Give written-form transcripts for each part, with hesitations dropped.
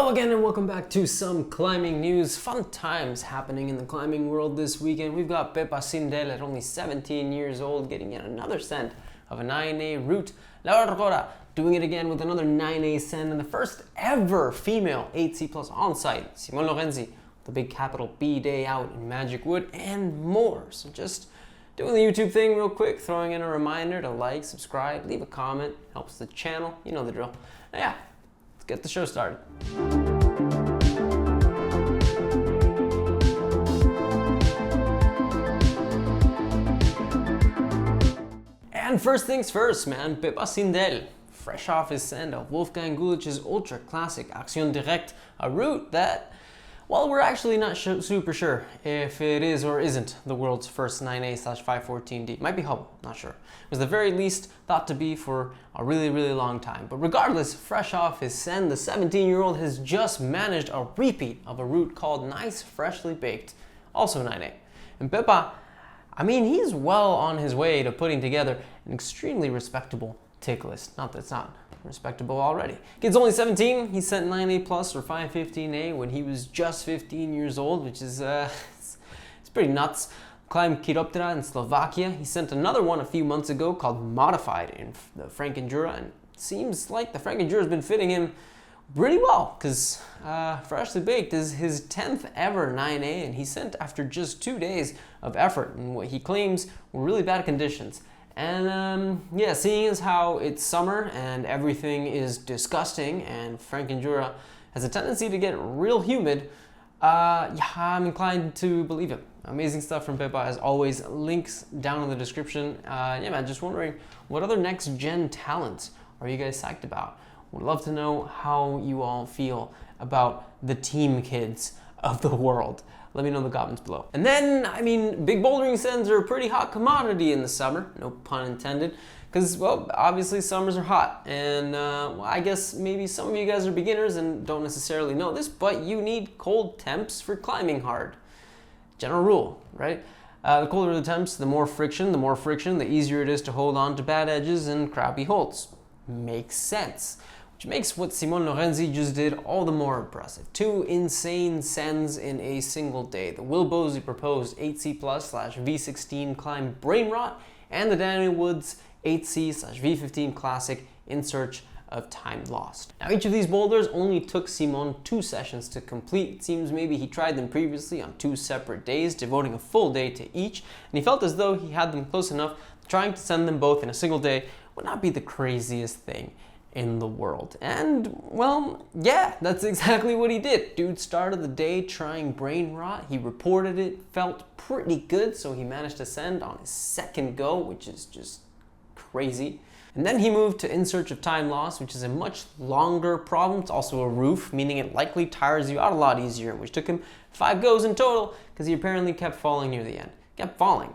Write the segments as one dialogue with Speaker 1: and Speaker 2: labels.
Speaker 1: Hello again and welcome back to some climbing news. Fun times happening in the climbing world this weekend. We've got Pepa Sindel at only 17 years old getting yet another send of a 9A route. Rogora doing it again with another 9A send and the first ever female 8C plus Onsight. Lorenzi, the big capital B day out in Magic Wood and more. So just doing the YouTube thing real quick, throwing in a reminder to like, subscribe, leave a comment, helps the channel, you know the drill. Now, yeah, let's get the show started. And first things first, man, Pepa Sindel, fresh off his send of Wolfgang Gulich's ultra classic Action Direct, a route that, well, we're actually not super sure if it is or isn't the world's first 9A/514D. Might be Hubble, not sure. It was the very least thought to be for a really, really long time. But regardless, fresh off his send, the 17-year-old has just managed a repeat of a route called Nice Freshly Baked, also 9A. And Pepa, I mean, he's well on his way to putting together an extremely respectable tick list. Not that it's not respectable already. Kid's only 17. He sent 9A plus or 515A when he was just 15 years old, which is it's pretty nuts. Climbed Chiroptera in Slovakia. He sent another one a few months ago called Modified in the Frankenjura, and it seems like the Frankenjura has been fitting him pretty well because Freshly Baked is his 10th ever 9A, and he sent after just 2 days of effort in what he claims were really bad conditions. And yeah, seeing as how it's summer and everything is disgusting and Frankenjura has a tendency to get real humid, yeah, I'm inclined to believe it. Amazing stuff from Pepa as always. Links down in the description. Yeah, man, just wondering what other next gen talents are you guys psyched about? Would love to know how you all feel about the team kids of the world. Let me know in the comments below. And then, I mean, big bouldering sends are a pretty hot commodity in the summer, no pun intended, because, well, obviously summers are hot. And well, I guess maybe some of you guys are beginners and don't necessarily know this, but you need cold temps for climbing hard. General rule, right? The colder the temps, the more friction, the easier it is to hold on to bad edges and crappy holds. Makes sense. Which makes what Lorenzi just did all the more impressive. 2 insane sends in a single day. The Will Bosley proposed 8C plus/V16 climb Brain Rot and the Daniel Woods 8C/V15 classic In Search of Time Lost. Now each of these boulders only took Simon 2 sessions to complete. It seems maybe he tried them previously on 2 separate days, devoting a full day to each, and he felt as though he had them close enough. Trying to send them both in a single day would not be the craziest thing in the world. And, well, yeah, that's exactly what he did. Dude started the day trying Brain Rot. He reported it, felt pretty good, so he managed to send on his second go, which is just crazy. And then he moved to In Search of Time Lost, which is a much longer problem. It's also a roof, meaning it likely tires you out a lot easier, which took him 5 goes in total because he apparently kept falling near the end. Kept falling.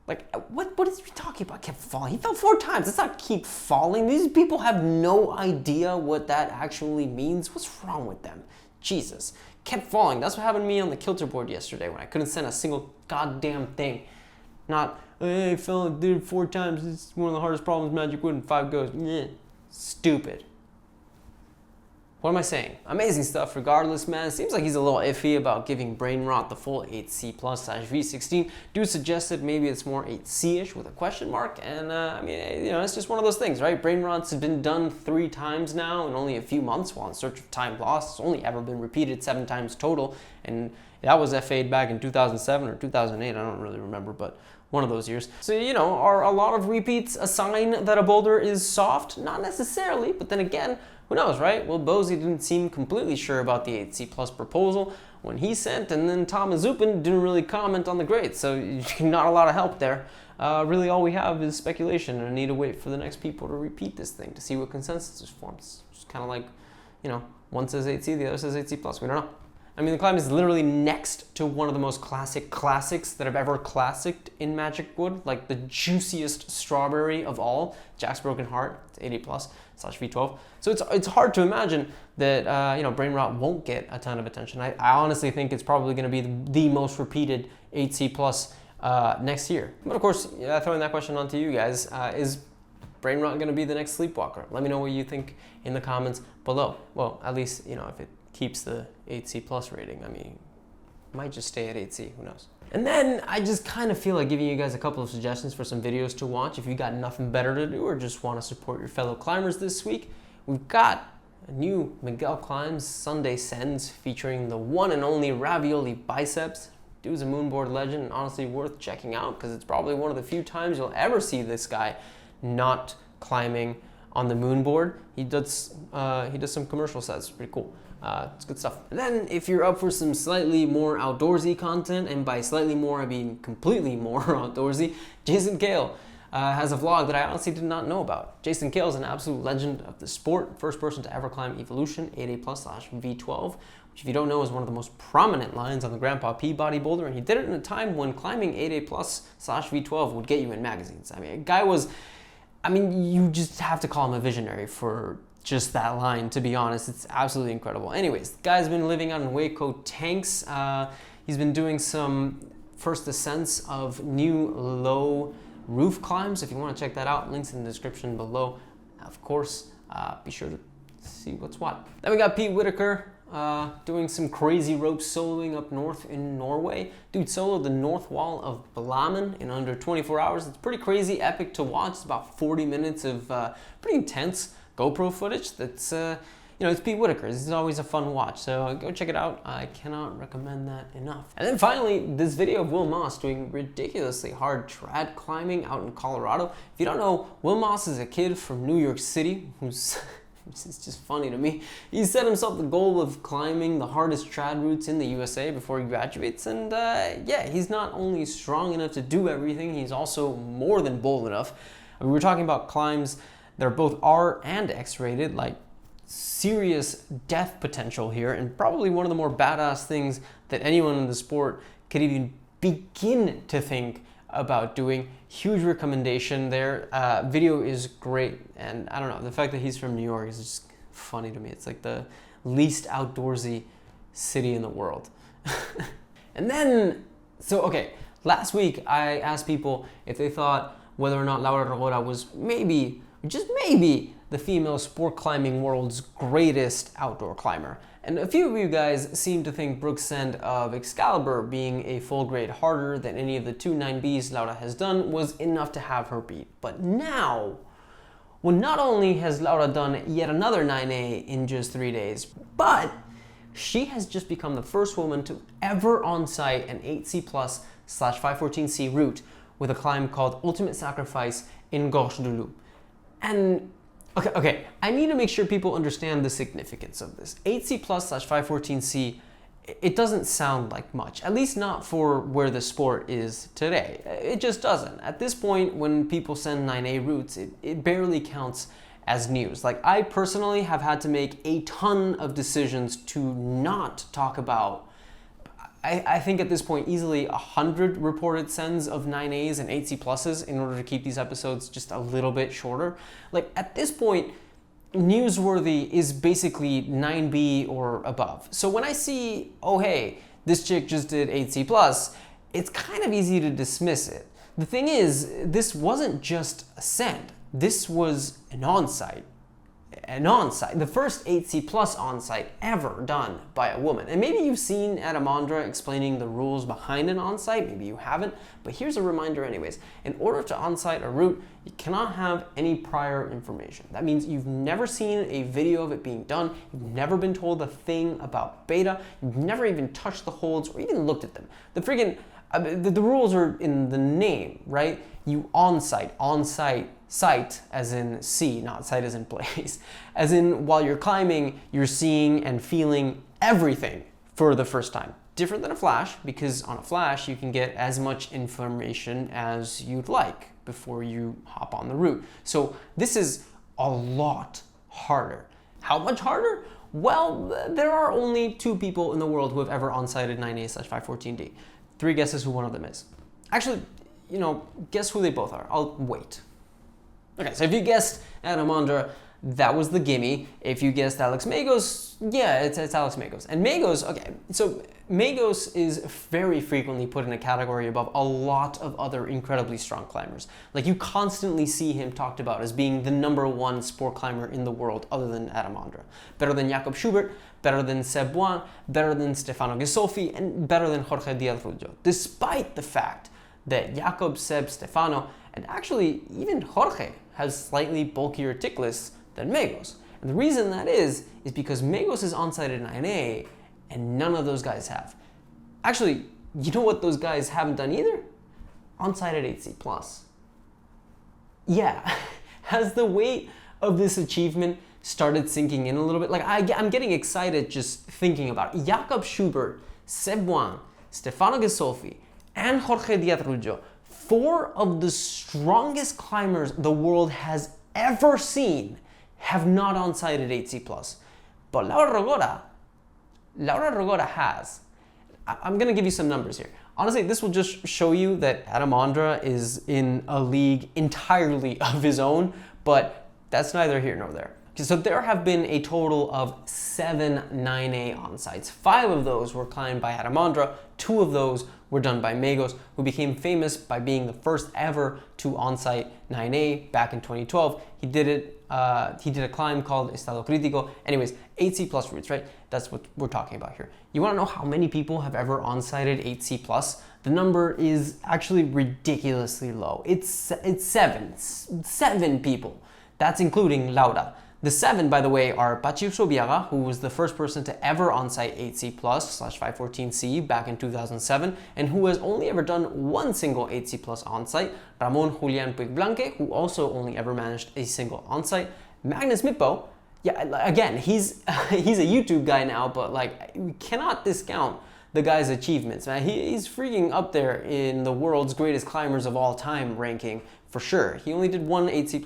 Speaker 1: Like, what is he talking about? Kept falling. He fell 4 times. That's not keep falling. These people have no idea what that actually means. What's wrong with them? Jesus. Kept falling. That's what happened to me on the kilter board yesterday when I couldn't send a single goddamn thing. Not, hey, I fell and did it 4 times. It's one of the hardest problems Magic Wood in 5 goes. Yeah. Stupid. What am I saying? Amazing stuff regardless, man. It seems like he's a little iffy about giving Brain Rot the full 8C plus/V16. Dude suggested maybe it's more 8C-ish with a question mark. And I mean, you know, it's just one of those things, right? Brain Rots have been done 3 times now in only a few months while In Search of Time Lost. It's only ever been repeated 7 times total. And that was FA'd back in 2007 or 2008. I don't really remember, but one of those years. So, you know, are a lot of repeats a sign that a boulder is soft? Not necessarily, but then again, who knows, right? Well, Bosley didn't seem completely sure about the 8C plus proposal when he sent, and then Thomas Zupin didn't really comment on the grades, so not a lot of help there. Really all we have is speculation, and I need to wait for the next people to repeat this thing to see what consensus is formed. It's kind of like, you know, one says 8C, the other says 8C plus, we don't know. I mean, the climb is literally next to one of the most classic classics that have ever classicked in Magic Wood, like the juiciest strawberry of all, Jack's Broken Heart. It's 80 plus / V12. So it's hard to imagine that you know, Brain Rot won't get a ton of attention. I honestly think it's probably going to be the most repeated 8C plus next year. But of course, throwing that question onto you guys, is brain rot going to be the next sleepwalker? Let me know what you think in the comments below. Well, at least, if it keeps the 8C plus rating. I mean, might just stay at 8C, who knows? And then I just kind of feel like giving you guys a couple of suggestions for some videos to watch if you got nothing better to do or just want to support your fellow climbers this week. We've got a new Miguel Climbs Sunday Sends featuring the one and only Ravioli Biceps. Dude's a moonboard legend and honestly worth checking out because it's probably one of the few times you'll ever see this guy not climbing on the moonboard. He does some commercial sets, pretty cool. It's good stuff. And then if you're up for some slightly more outdoorsy content, and by slightly more I mean completely more outdoorsy, Jason Kale has a vlog that I honestly did not know about. Jason Kale is an absolute legend of the sport, first person to ever climb Evolution 8A+/V12, which if you don't know is one of the most prominent lines on the Grandpa Peabody boulder, and he did it in a time when climbing 8A+/V12 would get you in magazines. I mean, a guy was, you just have to call him a visionary for just that line, to be honest. It's absolutely incredible. Anyways, the guy's been living out in Waco tanks. He's been doing some first ascents of new low roof climbs. If you want to check that out, links in the description below. Of course, be sure to see what's what. Then we got Pete Whitaker doing some crazy rope soloing up north in Norway. Dude soloed the north wall of Balamen in under 24 hours. It's pretty crazy, epic to watch. It's about 40 minutes of pretty intense GoPro footage. That's it's Pete Whitaker. This is always a fun watch, so go check it out. I cannot recommend that enough. And then finally, this video of Will Moss doing ridiculously hard trad climbing out in Colorado. If you don't know, Will Moss is a kid from New York City who's it's just funny to me. He set himself the goal of climbing the hardest trad routes in the USA before he graduates, and yeah, he's not only strong enough to do everything, he's also more than bold enough. We were talking about climbs that are both R and X rated, like serious death potential here, and probably one of the more badass things that anyone in the sport could even begin to think about doing. Huge recommendation there. Video is great, and I don't know, the fact that he's from New York is just funny to me. It's like the least outdoorsy city in the world. And then, last week I asked people if they thought whether or not Laura Rogora was maybe, just maybe, the female sport climbing world's greatest outdoor climber. And a few of you guys seem to think Brooke's send of Excalibur being a full grade harder than any of the 2 9Bs Laura has done was enough to have her beat. But now, well, not only has Laura done yet another 9A in just 3 days, but she has just become the first woman to ever Onsight an 8C+/514C route with a climb called Ultimate Sacrifice in Gorge du Loup. And okay, I need to make sure people understand the significance of this. 8C+/514C, it doesn't sound like much, at least not for where the sport is today. It just doesn't. At this point, when people send 9A routes, it barely counts as news. Like, I personally have had to make a ton of decisions to not talk about, I think at this point, easily 100 reported sends of 9As and 8C+s in order to keep these episodes just a little bit shorter. Like, at this point, newsworthy is basically 9B or above. So when I see, oh hey, this chick just did 8C+, it's kind of easy to dismiss it. The thing is, this wasn't just a send. This was an Onsight. The first 8C+ Onsight ever done by a woman. And maybe you've seen Adamandra explaining the rules behind an Onsight, maybe you haven't, but here's a reminder anyways. In order to Onsight a route, you cannot have any prior information. That means you've never seen a video of it being done, you've never been told a thing about beta, you've never even touched the holds or even looked at them. The friggin', the rules are in the name, right? You Onsight, sight as in see, not sight as in place. As in, while you're climbing, you're seeing and feeling everything for the first time. Different than a flash, because on a flash, you can get as much information as you'd like before you hop on the route. So this is a lot harder. How much harder? Well, there are only 2 people in the world who have ever Onsighted 9A/514D. 3 guesses who one of them is. Actually, guess who they both are. I'll wait. Okay, so if you guessed Adamandra, that was the gimme. If you guessed Alex Magos, yeah, it's Alex Magos. And Magos, okay, so Magos is very frequently put in a category above a lot of other incredibly strong climbers. Like, you constantly see him talked about as being the #1 sport climber in the world other than Adam Ondra. Better than Jakob Schubert, better than Seb Buin, better than Stefano Ghisolfi, and better than Jorge Diaz-Rubio. Despite the fact that Jakob, Seb, Stefano, and actually even Jorge has slightly bulkier tick lists than Magos. And the reason that is because Magos is Onsight at 9A and none of those guys have. Actually, you know what those guys haven't done either? Onsight at 8C+. Yeah, has the weight of this achievement started sinking in a little bit? Like, I'm getting excited just thinking about it. Jakob Schubert, Seb Buin, Stefano Ghisolfi, and Jorge Diaz-Rubio, 4 of the strongest climbers the world has ever seen, have not Onsight at 8C+. But Laura Rogora has. I'm gonna give you some numbers here. Honestly, this will just show you that Adam Ondra is in a league entirely of his own, but that's neither here nor there. So there have been a total of 7 9A Onsights. 5 of those were climbed by Adam Ondra, 2 of those were done by Magos, who became famous by being the first ever to Onsight 9A back in 2012. He did a climb called Estado Crítico. Anyways, 8C+ routes, right? That's what we're talking about here. You wanna know how many people have ever Onsighted 8C+? The number is actually ridiculously low. It's 7 people. That's including Laura. The 7, by the way, are Pachi Sobiaga, who was the first person to ever Onsight 8C+/514C back in 2007, and who has only ever done one single 8C+ Onsight. Ramon Julian Puigblanque, who also only ever managed a single Onsight. Magnus Mippo, yeah, again, he's a YouTube guy now, but like, we cannot discount the guy's achievements, man. He's freaking up there in the world's greatest climbers of all time ranking, for sure. He only did one 8C+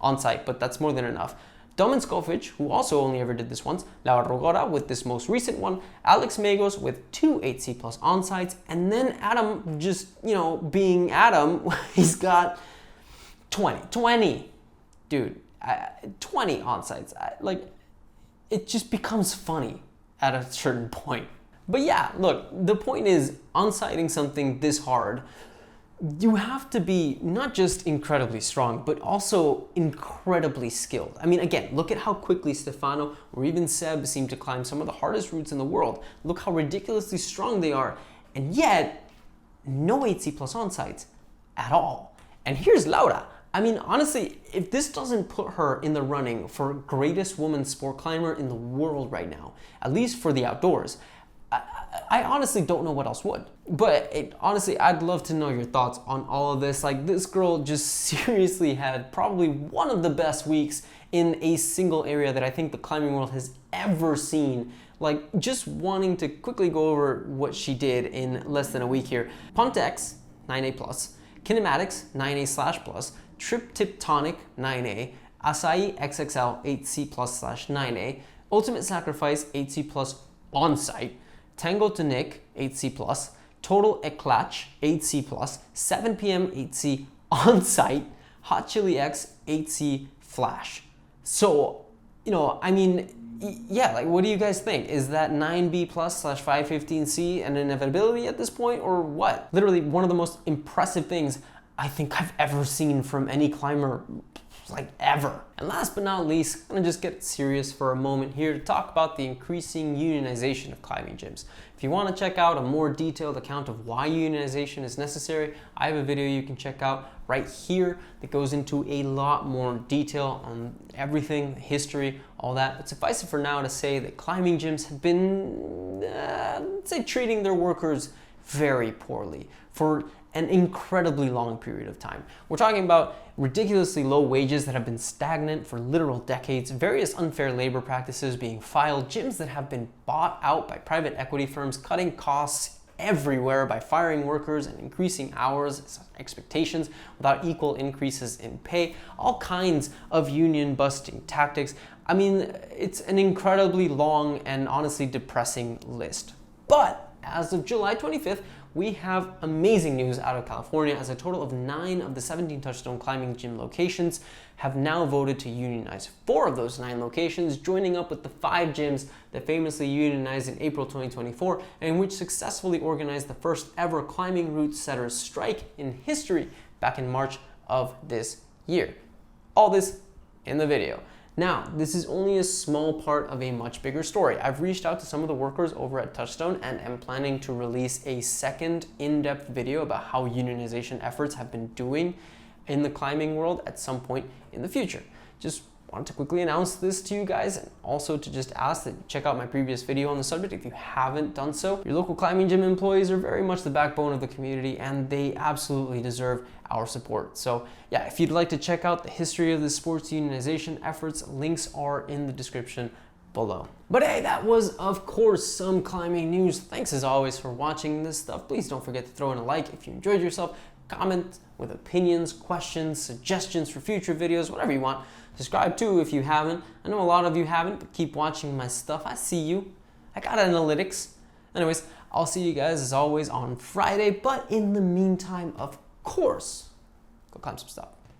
Speaker 1: Onsight, but that's more than enough. Domen Skofic, who also only ever did this once, Laura Rogora with this most recent one, Alex Magos with 2 8C+ Onsights, and then Adam, just, you know, being Adam, he's got 20. Dude, 20 Onsights. Like, it just becomes funny at a certain point. But yeah, look, the point is, onsighting something this hard, you have to be not just incredibly strong, but also incredibly skilled. I mean, again, look at how quickly Stefano or even Seb seem to climb some of the hardest routes in the world. Look how ridiculously strong they are, and yet, no 8C+ Onsights at all. And here's Laura. I mean, honestly, if this doesn't put her in the running for greatest woman sport climber in the world right now, at least for the outdoors, I honestly don't know what else would. But honestly, I'd love to know your thoughts on all of this. Like, this girl just seriously had probably one of the best weeks in a single area that I think the climbing world has ever seen. Like, just wanting to quickly go over what she did in less than a week here. Pontex, 9A+, Kinematics, 9A/+, Trip Tiptonic, 9A, Acai XXL, 8C+/9A, Ultimate Sacrifice, 8C+ Onsight, Tango to Nick, 8C+, Total Eclatch, 8C+, 7 PM 8C Onsight, Hot Chili X, 8C Flash. So, you know, I mean, yeah, like, what do you guys think? Is that 9B+/515C an inevitability at this point, or what? Literally one of the most impressive things I think I've ever seen from any climber, like, ever. And last but not least, I'm gonna just get serious for a moment here to talk about the increasing unionization of climbing gyms. If you want to check out a more detailed account of why unionization is necessary, I have a video you can check out right here that goes into a lot more detail on everything, history, all that. But suffice it for now to say that climbing gyms have been, let's say, treating their workers very poorly for an incredibly long period of time. We're talking about ridiculously low wages that have been stagnant for literal decades, various unfair labor practices being filed, gyms that have been bought out by private equity firms, cutting costs everywhere by firing workers and increasing hours expectations without equal increases in pay, all kinds of union busting tactics. I mean, it's an incredibly long and honestly depressing list. But as of July 25th, we have amazing news out of California, as a total of 9 of the 17 Touchstone climbing gym locations have now voted to unionize. 4 of those 9 locations joining up with the 5 gyms that famously unionized in April 2024 and which successfully organized the first ever climbing route setters strike in history back in March of this year. All this in the video. Now, this is only a small part of a much bigger story. I've reached out to some of the workers over at Touchstone and am planning to release a second in-depth video about how unionization efforts have been doing in the climbing world at some point in the future. Just wanted to quickly announce this to you guys, and also to just ask that you check out my previous video on the subject if you haven't done so. Your local climbing gym employees are very much the backbone of the community, and they absolutely deserve our support. So yeah, if you'd like to check out the history of the sports unionization efforts, links are in the description below. But hey, that was of course some climbing news. Thanks as always for watching this stuff. Please don't forget to throw in a like if you enjoyed yourself. Comment with opinions, questions, suggestions for future videos, whatever you want. Subscribe too if you haven't. I know a lot of you haven't, but keep watching my stuff. I see you. I got analytics. Anyways, I'll see you guys as always on Friday, but in the meantime, of course, go climb some stuff.